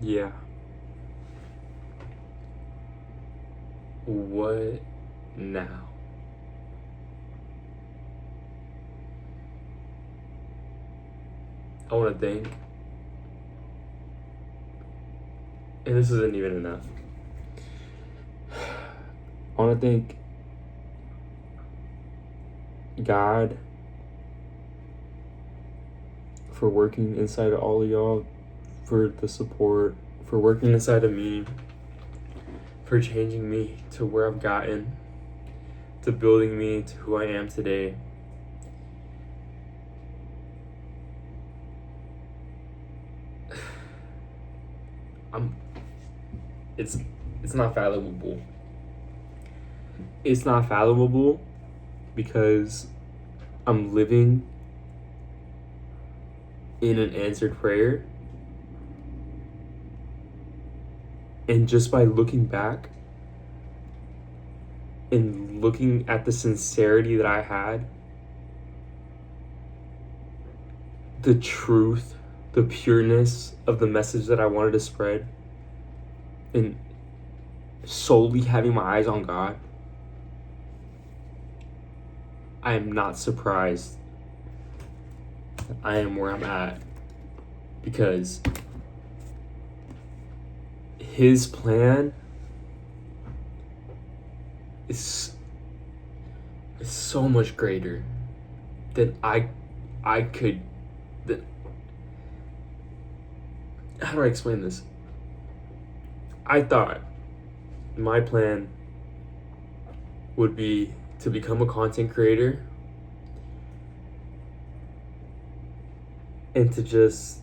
Yeah. What now? I want to thank, and this isn't even enough. I want to thank God for working inside of all of y'all, for the support, for working inside of me, for changing me to where I've gotten, to building me to who I am today. It's not fathomable. It's not fathomable because I'm living in an answered prayer. And just by looking back and looking at the sincerity that I had, the truth, the pureness of the message that I wanted to spread, and solely having my eyes on God, I am not surprised that I am where I'm at, because His plan is so much greater than I could. How do I explain this? I thought my plan would be to become a content creator and to just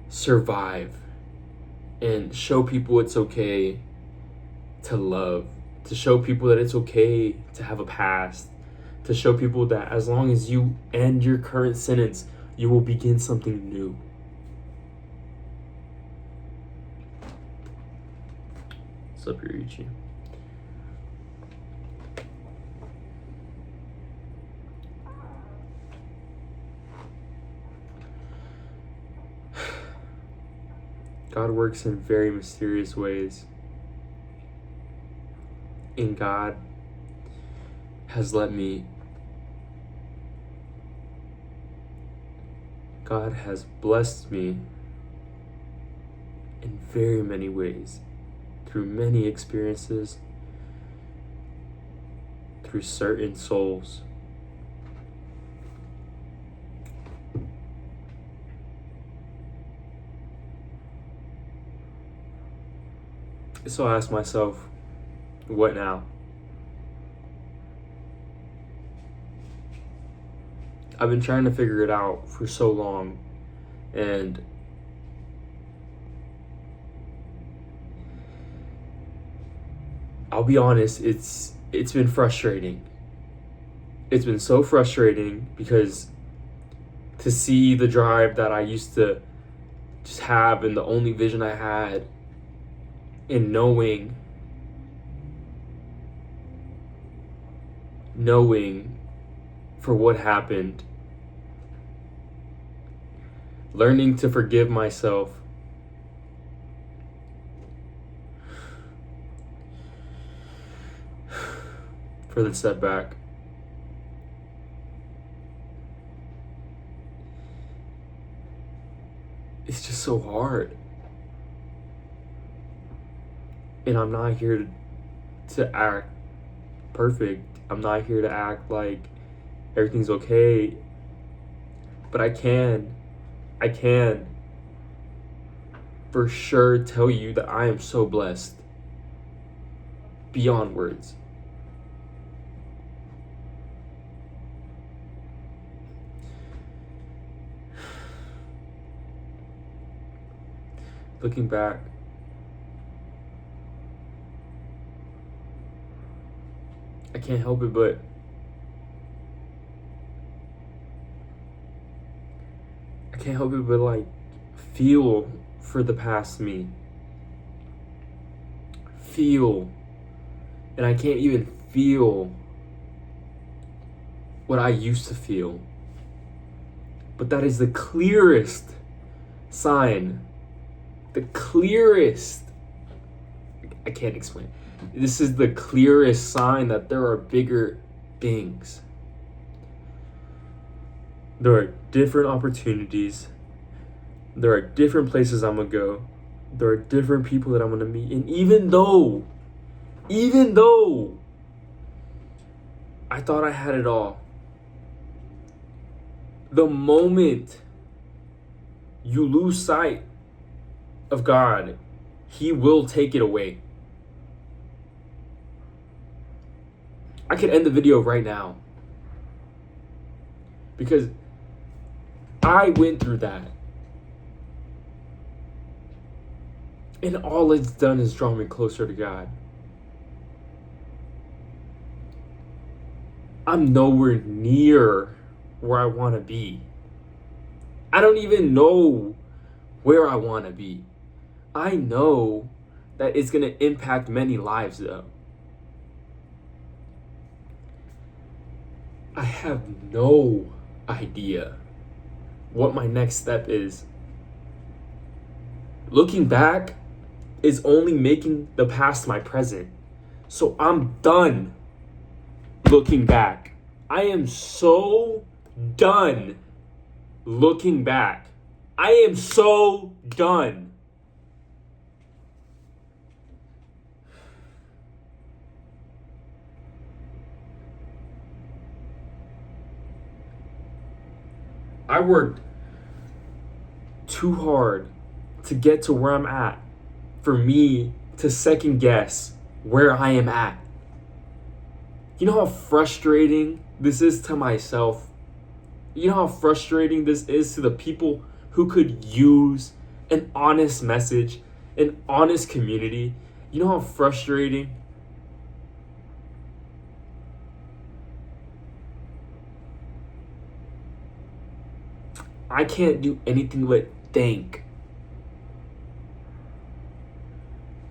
survive and show people it's okay to love, to show people that it's okay to have a past, to show people that as long as you end your current sentence, you will begin something new. What's up, Yurichi? God works in very mysterious ways. And God has blessed me in very many ways, through many experiences, through certain souls. So I ask myself, what now? I've been trying to figure it out for so long, and I'll be honest, it's been frustrating. It's been so frustrating because to see the drive that I used to just have and the only vision I had, and knowing for what happened, learning to forgive myself, for the setback. It's just so hard. And I'm not here to act perfect. I'm not here to act like everything's okay. But I can for sure tell you that I am so blessed beyond words. Looking back, I can't help it but like feel for the past me. And I can't even feel what I used to feel. But that is the clearest sign. The clearest. I can't explain. This is the clearest sign that there are bigger things. There are different opportunities. There are different places I'm gonna go. There are different people that I'm gonna meet. And even though I thought I had it all, the moment you lose sight of God, He will take it away. I could end the video right now because I went through that. And all it's done is draw me closer to God. I'm nowhere near where I want to be. I don't even know where I want to be. I know that it's going to impact many lives, though. I have no idea what my next step is. Looking back is only making the past my present. So I'm done looking back. I am so done looking back. I am so done. I worked too hard to get to where I'm at for me to second guess where I am at. You know how frustrating this is to myself? You know how frustrating this is to the people who could use an honest message, an honest community? You know how frustrating? I can't do anything but thank.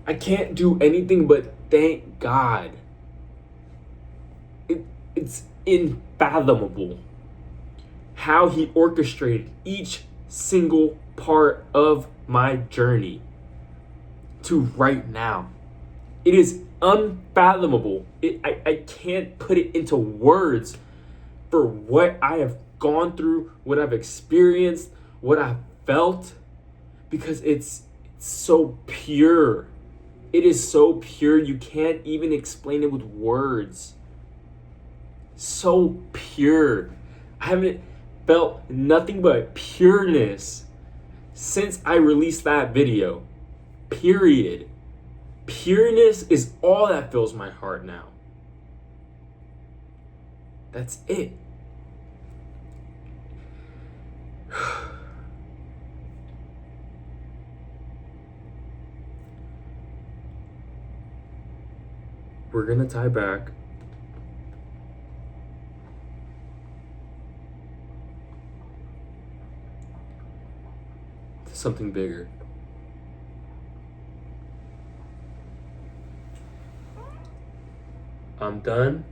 I can't do anything but thank God. It's unfathomable how He orchestrated each single part of my journey to right now. It is unfathomable. I can't put it into words for what I have gone through, what I've experienced, what I've felt, because it's so pure. It is so pure, you can't even explain it with words. So pure. I haven't felt nothing but pureness since I released that video. Period. Pureness is all that fills my heart now. That's it. We're gonna tie back. To something bigger. I'm done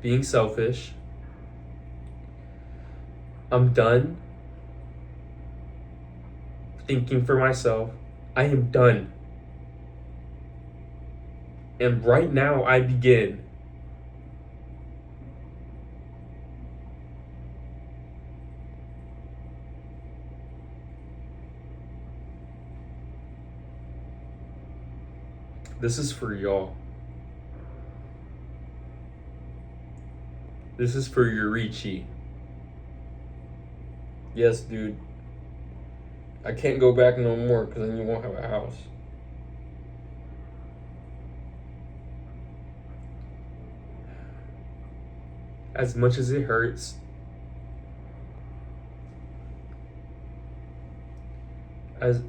being selfish. I'm done thinking for myself. I am done. And right now I begin this is for y'all. This is for Yurichi. Yes, dude. I can't go back no more because then you won't have a house. As much as it hurts, and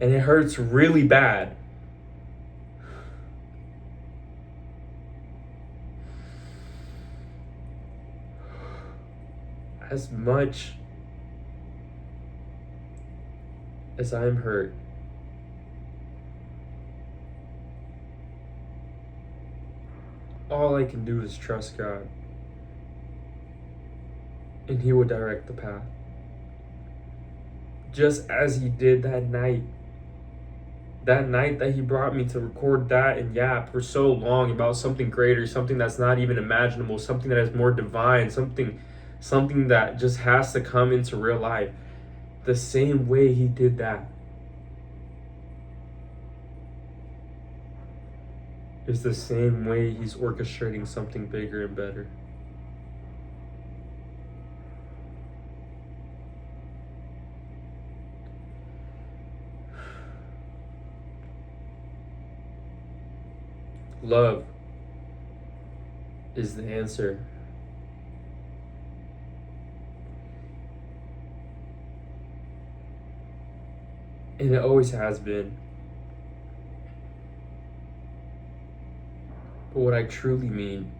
it hurts really bad. As much as I'm hurt, all I can do is trust God, and He will direct the path. Just as He did that night that He brought me to record that and yap for so long about something greater, something that's not even imaginable, something that is more divine, something that just has to come into real life. The same way He did that is the same way He's orchestrating something bigger and better. Love is the answer. And it always has been. But what I truly mean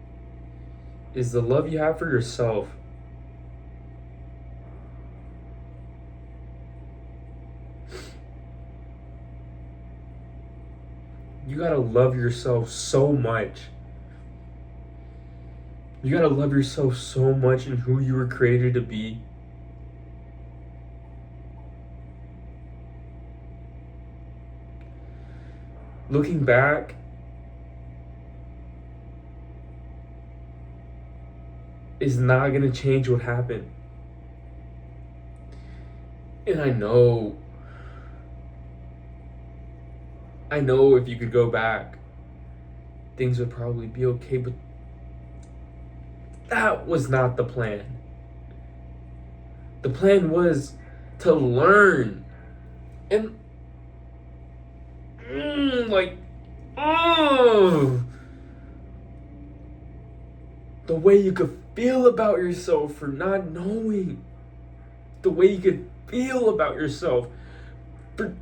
is the love you have for yourself. You gotta love yourself so much. You gotta love yourself so much in who you were created to be. Looking back, is not gonna change what happened. And I know if you could go back, things would probably be okay, but that was not the plan. The plan was to learn and the way you could feel about yourself for not knowing, the way you could feel about yourself for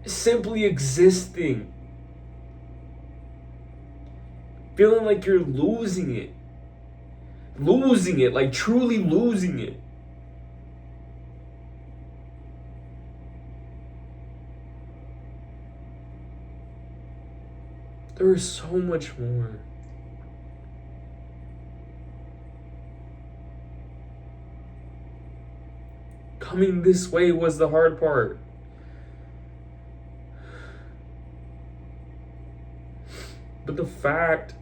simply existing, feeling like you're losing it, like truly losing it. There is so much more. Coming this way was the hard part. But the fact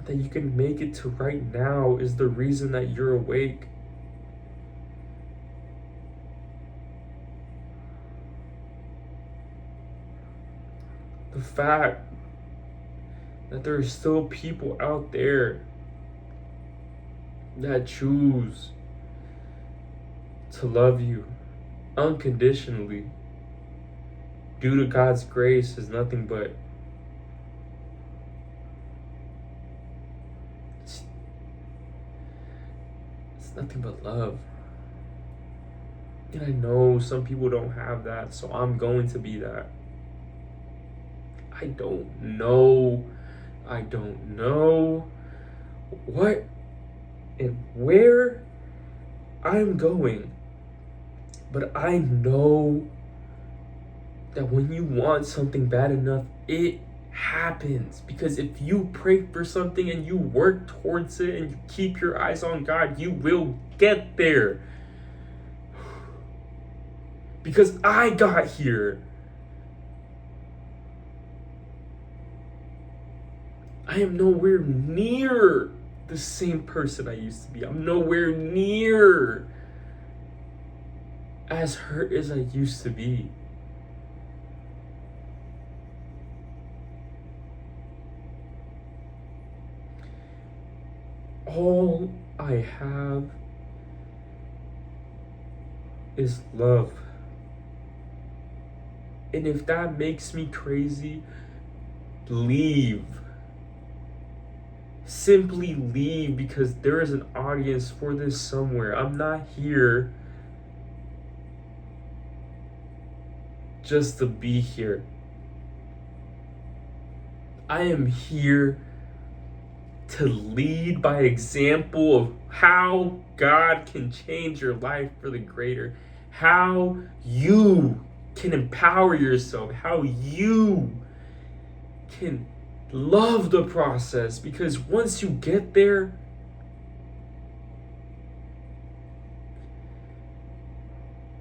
that you can make it to right now is the reason that you're awake. The fact that there are still people out there that choose to love you unconditionally due to God's grace is nothing but it's nothing but love. And I know some people don't have that, so I'm going to be that. I don't know what and where I'm going, but I know that when you want something bad enough, it happens. Because if you pray for something and you work towards it and you keep your eyes on God, you will get there. Because I got here. I am nowhere near the same person I used to be. I'm nowhere near as hurt as I used to be. All I have is love. And if that makes me crazy, leave. Simply leave, because there is an audience for this somewhere. I'm not here just to be here. I am here to lead by example of how God can change your life for the greater, how you can empower yourself, how you can Love the process, because once you get there,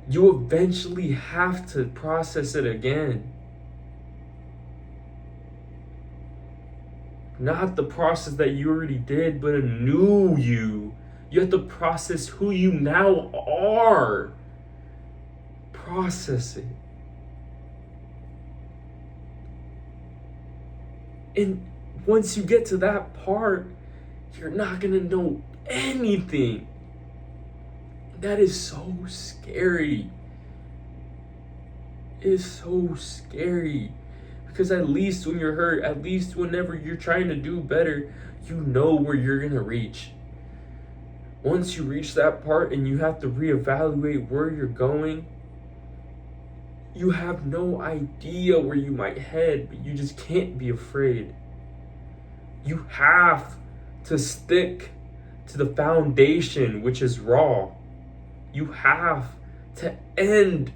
you eventually have to process it again. Not the process that you already did, but a new you. You have to process who you now are. Process it. And once you get to that part, you're not going to know anything. That is so scary. It is so scary. Because at least when you're hurt, at least whenever you're trying to do better, you know where you're going to reach. Once you reach that part and you have to reevaluate where you're going, you have no idea where you might head, but you just can't be afraid. You have to stick to the foundation, which is raw. You have to end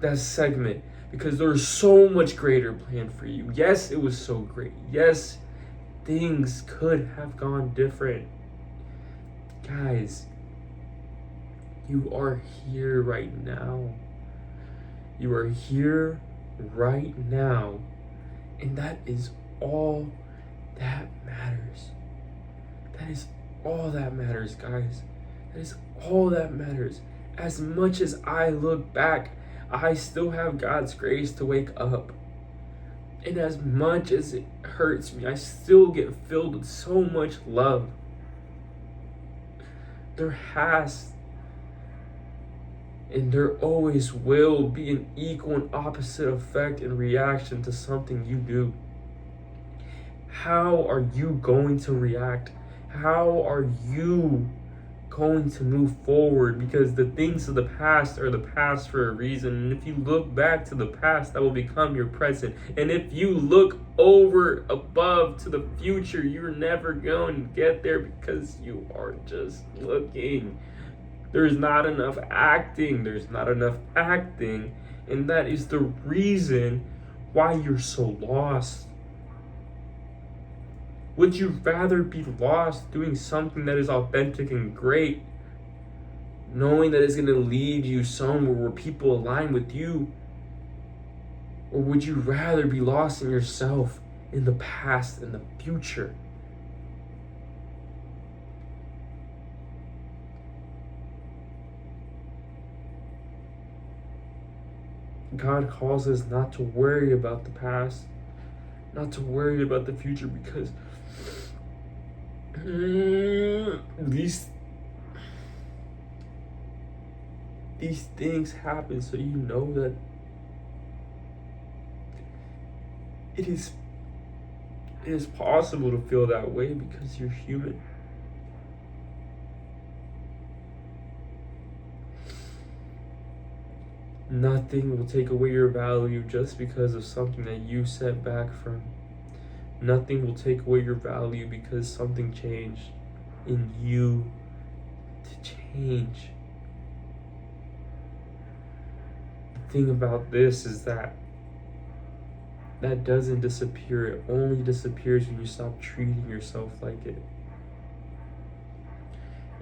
that segment because there's so much greater planned for you. Yes, it was so great. Yes, things could have gone different. Guys, you are here right now. You are here right now. And that is all that matters. That is all that matters, guys. That is all that matters. As much as I look back, I still have God's grace to wake up. And as much as it hurts me, I still get filled with so much love. There has and there always will be an equal and opposite effect and reaction to something you do. How are you going to react? How are you going to move forward? Because the things of the past are the past for a reason. And if you look back to the past, that will become your present. And if you look over above to the future, you're never going to get there because you are just looking. There's not enough acting. There's not enough acting. And that is the reason why you're so lost. Would you rather be lost doing something that is authentic and great, knowing that it's going to lead you somewhere where people align with you? Or would you rather be lost in yourself, in the past, in the future? God calls us not to worry about the past, not to worry about the future, because these things happen so you know that it is possible to feel that way because you're human. Nothing will take away your value just because of something that you set back from. Nothing will take away your value because something changed in you to change. The thing about this is that doesn't disappear. It only disappears when you stop treating yourself like it.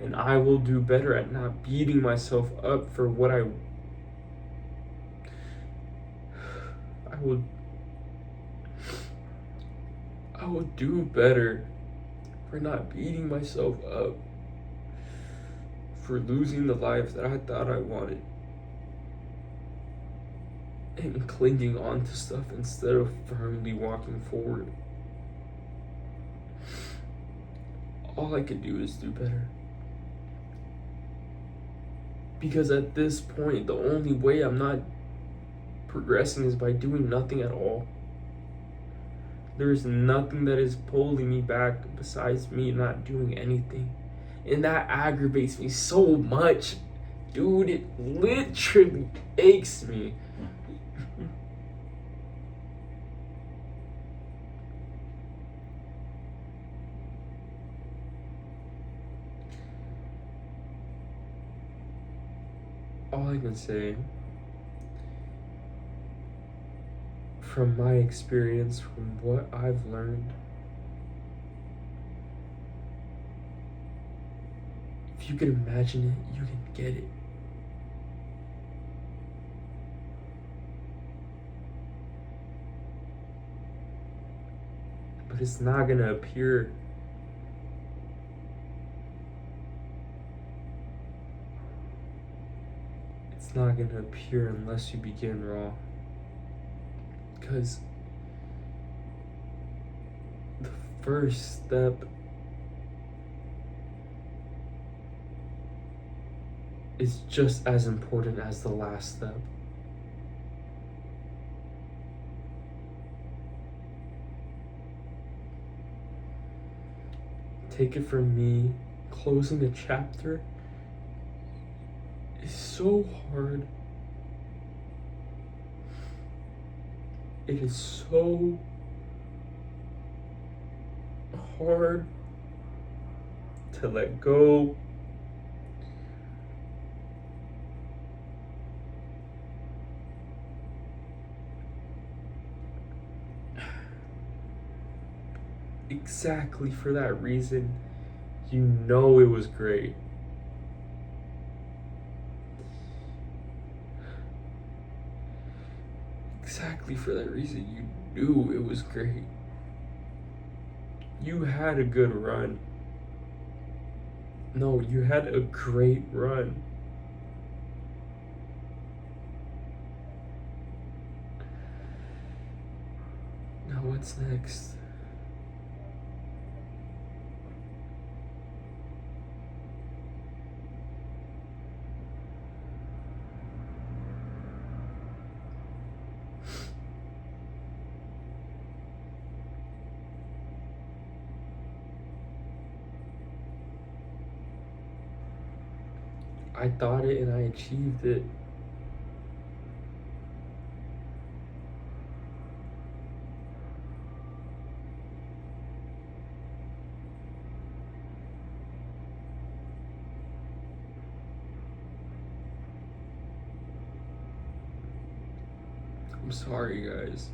And I will do better at not beating myself up for what I would do better for not beating myself up for losing the life that I thought I wanted and clinging on to stuff instead of firmly walking forward. All I could do is do better. Because at this point, the only way I'm not progressing is by doing nothing at all. There is nothing that is pulling me back besides me not doing anything. And that aggravates me so much. Dude, it literally aches me. All I can say from my experience, from what I've learned, if you can imagine it, you can get it. But it's not gonna appear. It's not gonna appear unless you begin raw. Because the first step is just as important as the last step. Take it from me, closing a chapter is so hard. It is so hard to let go. Exactly for that reason, you know it was great. Exactly for that reason, you knew it was great. You had a good run. No, you had a great run. Now what's next? I thought it and I achieved it. I'm sorry, guys.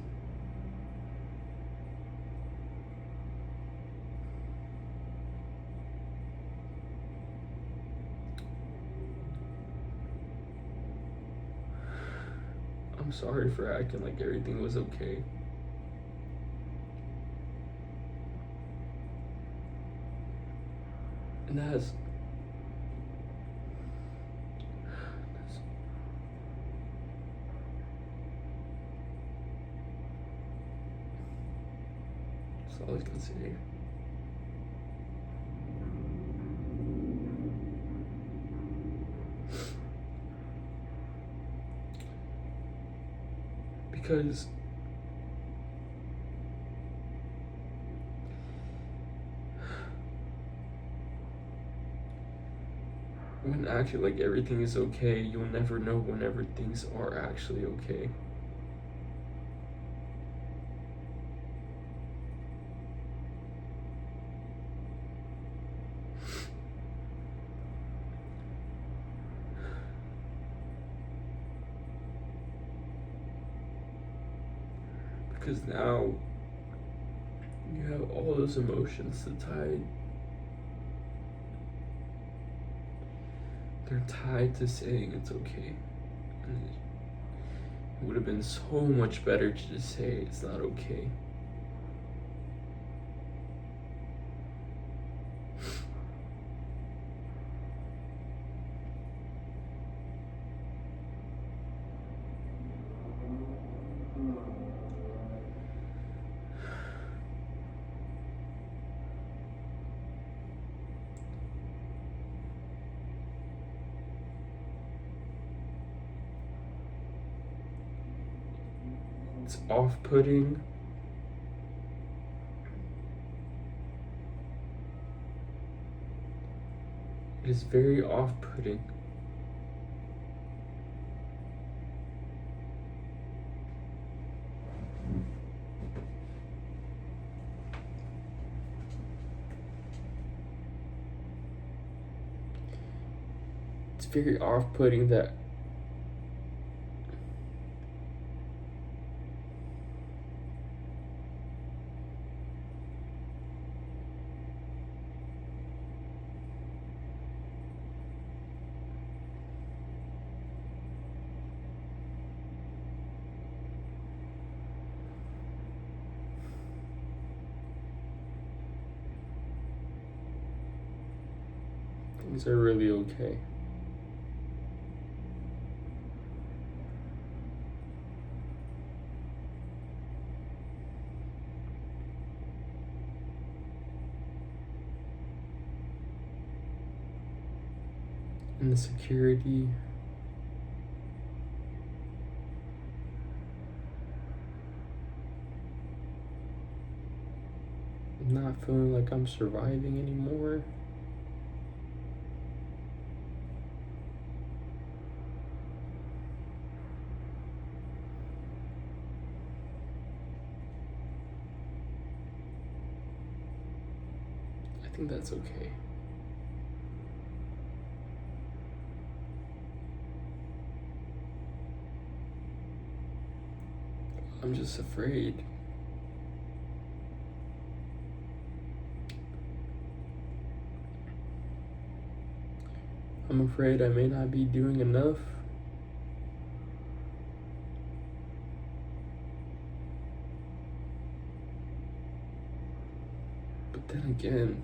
I'm sorry for acting like everything was okay. And that's all I can say. Because when acting like everything is okay, you'll never know whenever things are actually okay. Because now you have all those emotions to tie. They're tied to saying it's okay. And it would have been so much better to just say it's not okay. It's off-putting. It is very off-putting. It's very off-putting that things are really okay. And the security, I'm not feeling like I'm surviving anymore. I think that's okay. I'm just afraid. I'm afraid I may not be doing enough. But then again,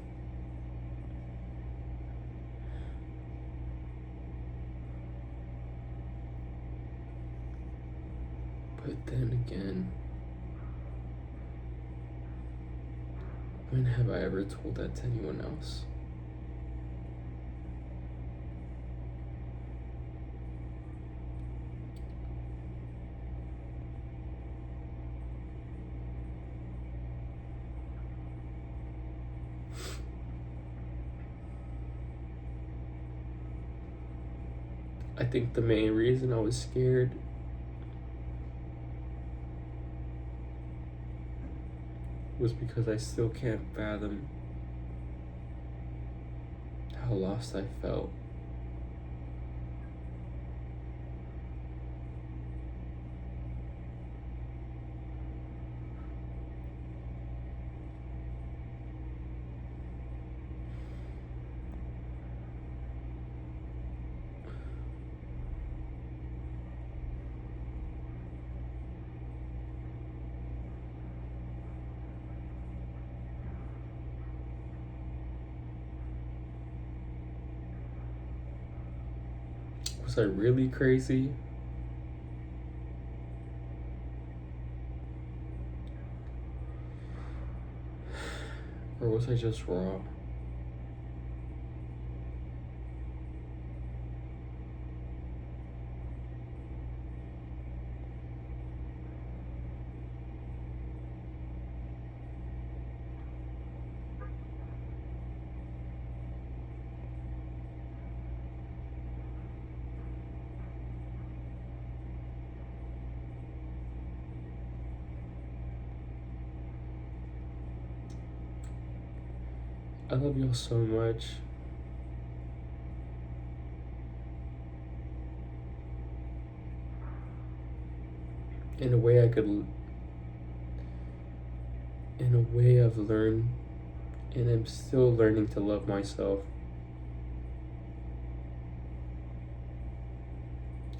when have I ever told that to anyone else? I think the main reason I was scared was because I still can't fathom how lost I felt. Was I really crazy? Or was I just raw? I love y'all so much. In a way I've learned, and I'm still learning to love myself.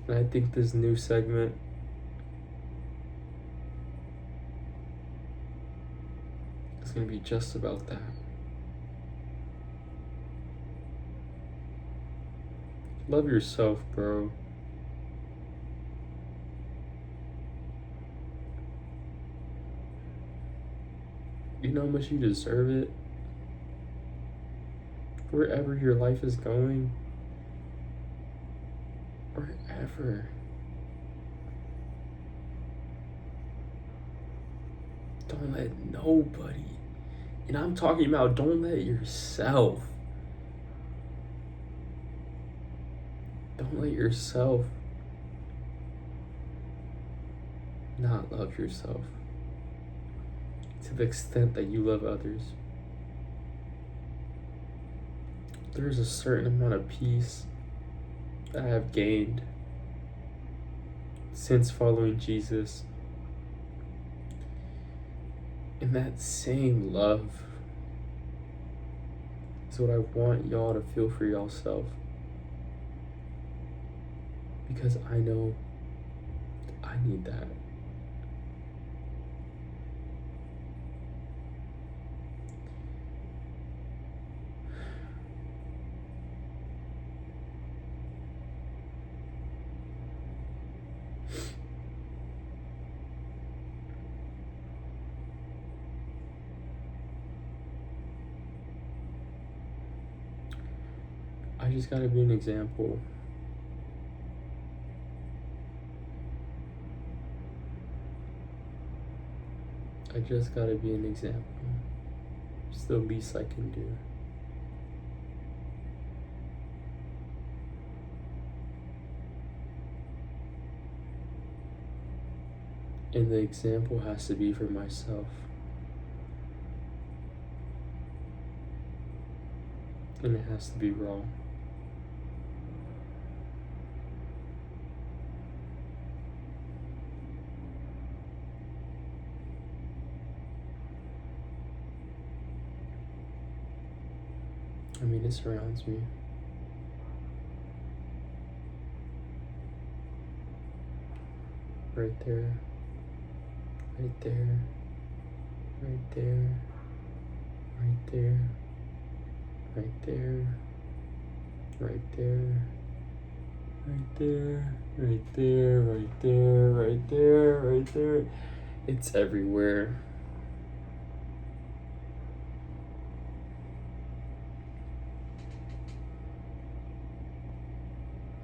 And I think this new segment is going to be just about that. Love yourself, bro. You know how much you deserve it? Wherever your life is going, wherever. Don't let nobody, and I'm talking about don't let yourself, not love yourself to the extent that you love others. There's a certain amount of peace that I have gained since following Jesus. And that same love is what I want y'all to feel for yourself. Because I know I need that. I just gotta be an example. I just gotta be an example. It's the least I can do. And the example has to be for myself. And it has to be raw. I mean, it surrounds me. Right there. Right there. Right there. Right there. Right there. Right there. Right there. Right there. Right there. Right there. Right there. It's everywhere.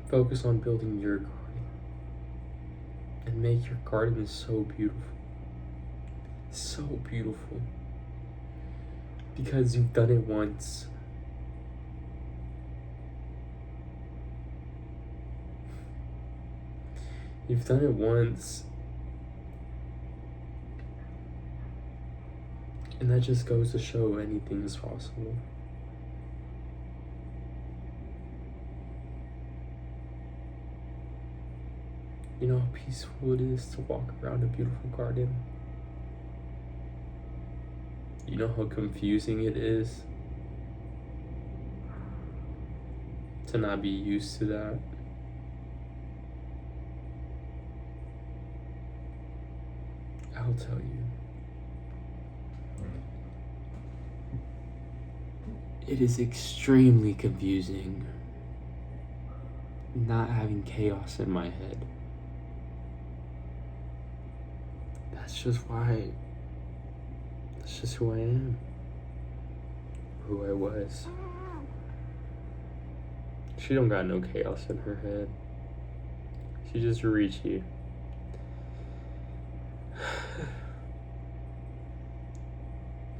Focus on building your garden and make your garden so beautiful. So beautiful. Because you've done it once. You've done it once. And that just goes to show anything is possible. You know how peaceful it is to walk around a beautiful garden? You know how confusing it is to not be used to that? I'll tell you. It is extremely confusing not having chaos in my head. That's just who I am. Who I was. She don't got no chaos in her head. She just reached you.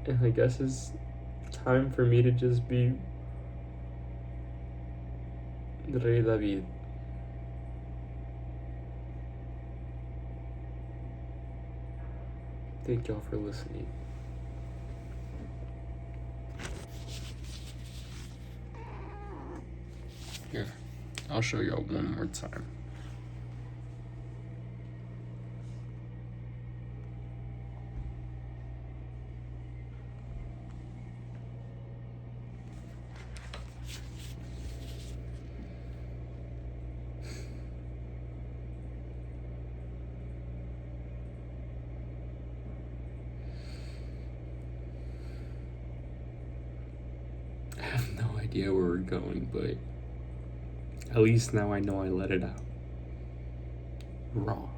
And I guess it's time for me to just be Rey David. Thank y'all for listening. Here, I'll show y'all one more time. I have no idea where we're going, but at least now I know I let it out. Raw.